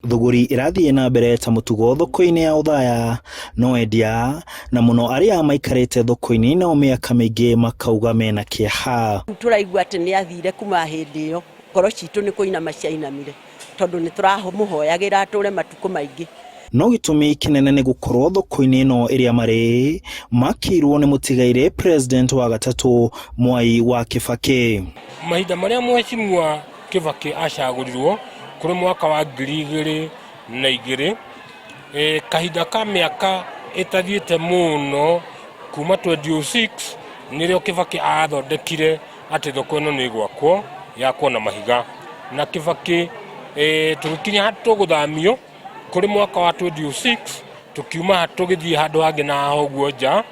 Thuguri irathie na mbere ta mutugo thoko-ini ya Othaya no endia na muno aria maikarite thoko-ini no miaka mingi makauga mena kieha. Turaigua ati ni athire kuma hindi iyo ngoro citu ni kuina maciainamire tondu ni turamuhoyagira ature matuko maingi. No gitumi kinene ni gukorwo thoko-ini no iria mari makirwo ni mutigaire president wa gatatu Mwai wa Kibaki. Mahinda maria Mheshimiwa Kibaki acagurirwo kuri mwaka wa 2002 kahinda ka miaka itathiite muno kuma 2006 nirio Kibaki athondekire ati thoko ino ni gwakwo ya kuona mahiga na Kibaki tukinya hatu guthamio kuri mwaka wa 2006 tukiuma hatu githie handu hangi na hoguo nja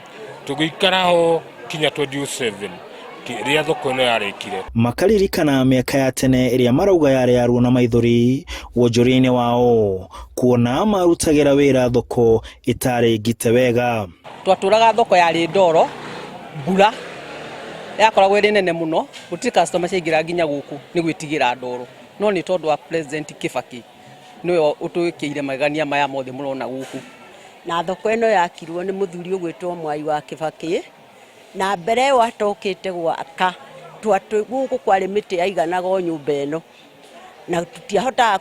tugikara ho kinya 2007 ria thoko ino yarekire. Makaririkana miaka ya tene iria marauga yari yarwo na maithori wonjoria-ini wao kuona marutagira wira thoko itari ngite wega. Twaturaga thoko yari ndoro mbura yakoragwo iri nene muno gutiri customer ciingira nginya guku ni gwitigira ndoro no ni tondu wa president Kibaki niwe utwikire magania maya mothe murona guku. Na thoko ino yakirwo ni muthuri ugwitwo Mwai wa Kibaki na mbere watokite gwaka twatu guku kwari miti yaiganaga nyumba ino na tutiahota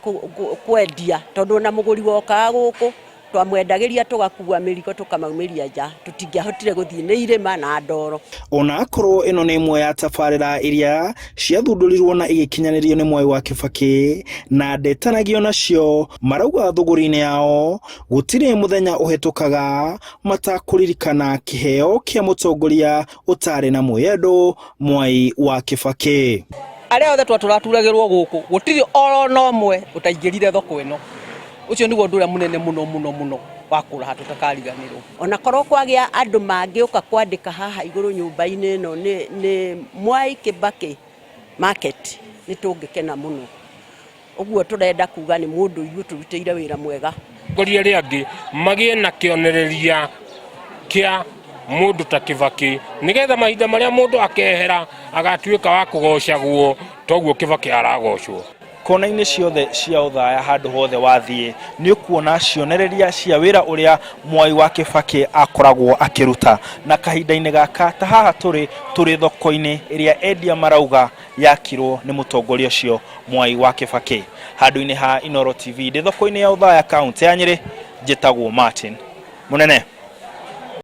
kwendia tondu na muguri woka guku twamwendagiria tugakua mirigo tukamaumiria nja tutingiahotire guthie ni irima na ndoro. Ona akorwo ino ni imwe ya tabarira iria ciathundurirwo na igikinyanirio ni Mwai wa Kibaki na ndetanagio nacio marauga thuguri-ini yao gutire muthenya uhetukaga matakuririkana kiheo kia mutongoria utari na mwendo Mwai wa Kibaki. Aria othe twaturaturagirwo guku gutiri oro no mwe utaingirire thoko ino ucio niguo ndura munene muno wakura hatu takariganirwo. Ona korwo kwagia andu mangiuka kwandika haha iguru nyumba-ini ino ni Mwai Kibaki market ni tungikena muno. Uguo turenda kuga ni mundu ithu turutire wira mwega. Ngoria riangi magie na kionereria kia mundu ta Kibaki nigetha mahinda maria mundu akehera agatuika wa kugocagwo toguo Kibaki aragocwo. Kona-ini ciothe cia Othaya handu hothe wathie ni ukuona cionereria cia wira uria Mwai wa Kibaki akoragwo akiruta na kahinda-ini gaka ta haha turi thoko-ini iria endia marauga yakirwo ni mutongoria ucio Mwai wa Kibaki. Handu-ini ha Inooro TV ndi thoko-ini ya Othaya kaunti ya Nyeri njitagwo Martin Munene.